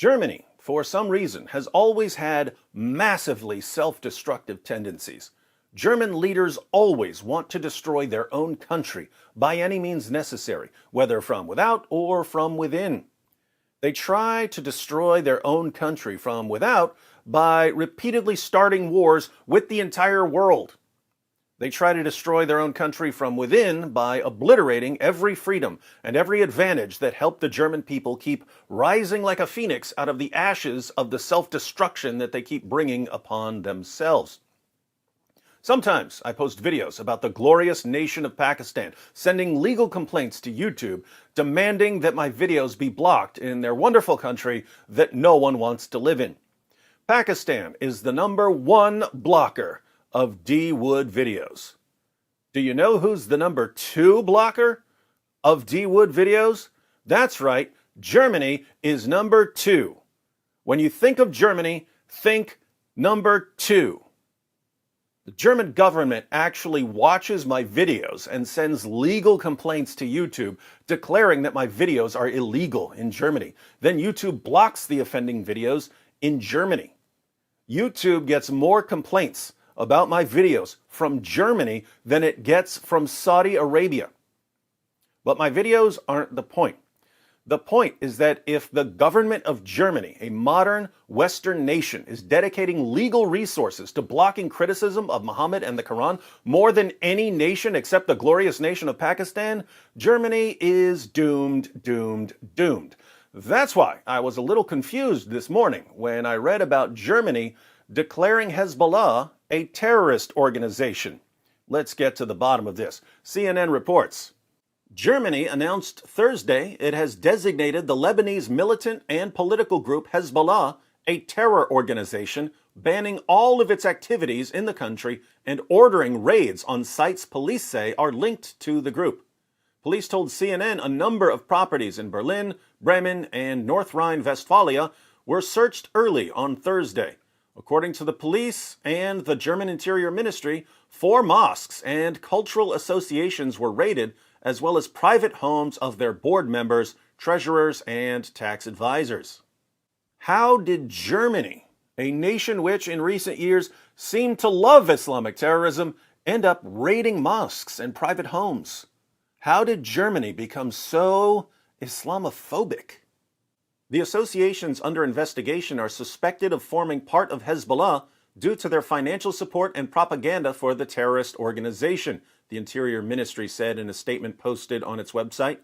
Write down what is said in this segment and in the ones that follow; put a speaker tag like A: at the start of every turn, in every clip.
A: Germany, for some reason, has always had massively self-destructive tendencies. German leaders always want to destroy their own country by any means necessary, whether from without or from within. They try to destroy their own country from without by repeatedly starting wars with the entire world. They try to destroy their own country from within by obliterating every freedom and every advantage that helped the German people keep rising like a phoenix out of the ashes of the self-destruction that they keep bringing upon themselves. Sometimes I post videos about the glorious nation of Pakistan, sending legal complaints to YouTube, demanding that my videos be blocked in their wonderful country that no one wants to live in. Pakistan is the #1 blocker of D-Wood videos. Do you know who's the #2 blocker of D-Wood videos? That's right, Germany is #2. When you think of Germany, think #2. The German government actually watches my videos and sends legal complaints to YouTube declaring that my videos are illegal in Germany. Then YouTube blocks the offending videos in Germany. YouTube gets more complaints about my videos from Germany than it gets from Saudi Arabia. But my videos aren't the point. The point is that if the government of Germany, a modern Western nation, is dedicating legal resources to blocking criticism of Muhammad and the Quran more than any nation except the glorious nation of Pakistan, Germany is doomed, doomed, doomed. That's why I was a little confused this morning when I read about Germany declaring Hezbollah a terrorist organization. Let's get to the bottom of this. CNN reports, Germany announced Thursday it has designated the Lebanese militant and political group Hezbollah a terror organization, banning all of its activities in the country and ordering raids on sites police say are linked to the group. Police told CNN a number of properties in Berlin, Bremen, and North Rhine-Westphalia were searched early on Thursday. According to the police and the German Interior Ministry, 4 mosques and cultural associations were raided, as well as private homes of their board members, treasurers, and tax advisors. How did Germany, a nation which in recent years seemed to love Islamic terrorism, end up raiding mosques and private homes? How did Germany become so Islamophobic? The associations under investigation are suspected of forming part of Hezbollah due to their financial support and propaganda for the terrorist organization, the Interior Ministry said in a statement posted on its website.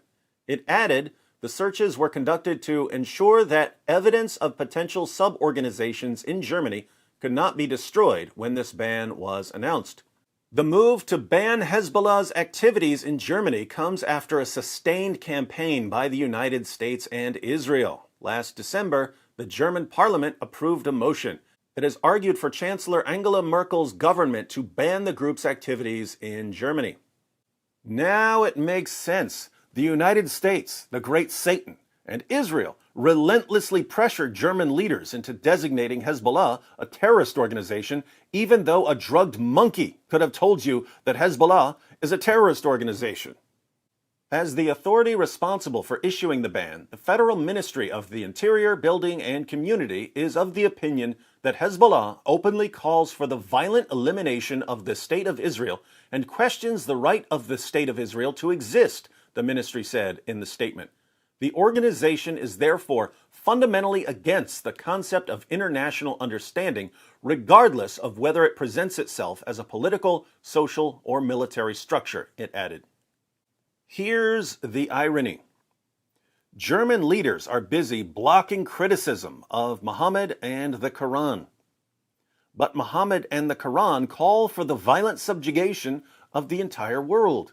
A: It added, the searches were conducted to ensure that evidence of potential sub-organizations in Germany could not be destroyed when this ban was announced. The move to ban Hezbollah's activities in Germany comes after a sustained campaign by the United States and Israel. Last December, the German parliament approved a motion. It has argued for Chancellor Angela Merkel's government to ban the group's activities in Germany. Now it makes sense. The United States, the great Satan, and Israel relentlessly pressured German leaders into designating Hezbollah a terrorist organization, even though a drugged monkey could have told you that Hezbollah is a terrorist organization. As the authority responsible for issuing the ban, the Federal Ministry of the Interior, Building, and Community is of the opinion that Hezbollah openly calls for the violent elimination of the State of Israel and questions the right of the State of Israel to exist, the ministry said in the statement. The organization is therefore fundamentally against the concept of international understanding, regardless of whether it presents itself as a political, social, or military structure, it added. Here's the irony. German leaders are busy blocking criticism of Muhammad and the Quran. But Muhammad and the Quran call for the violent subjugation of the entire world.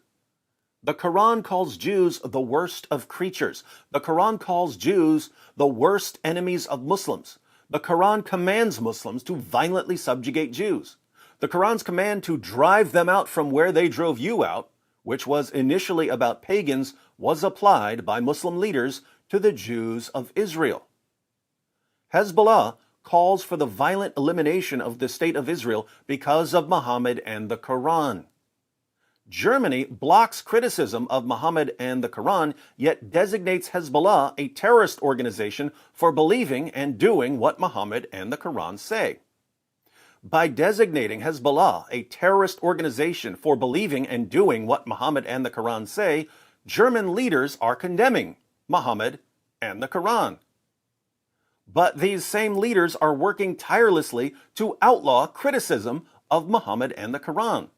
A: The Quran calls Jews the worst of creatures. The Quran calls Jews the worst enemies of Muslims. The Quran commands Muslims to violently subjugate Jews. The Quran's command to drive them out from where they drove you out, which was initially about pagans, was applied by Muslim leaders to the Jews of Israel. Hezbollah calls for the violent elimination of the State of Israel because of Muhammad and the Quran. Germany blocks criticism of Muhammad and the Quran, yet designates Hezbollah a terrorist organization for believing and doing what Muhammad and the Quran say. By designating Hezbollah a terrorist organization for believing and doing what Muhammad and the Quran say, German leaders are condemning Muhammad and the Quran. But these same leaders are working tirelessly to outlaw criticism of Muhammad and the Quran.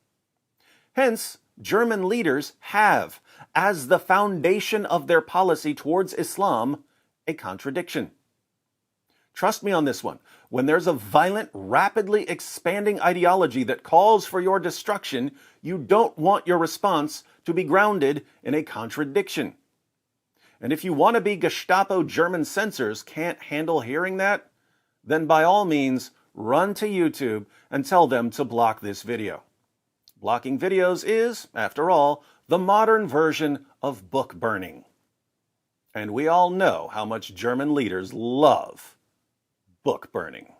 A: Hence, German leaders have, as the foundation of their policy towards Islam, a contradiction. Trust me on this one. When there's a violent, rapidly expanding ideology that calls for your destruction, you don't want your response to be grounded in a contradiction. And if you wannabe Gestapo German censors can't handle hearing that, then by all means, run to YouTube and tell them to block this video. Blocking videos is, after all, the modern version of book burning. And we all know how much German leaders love book burning.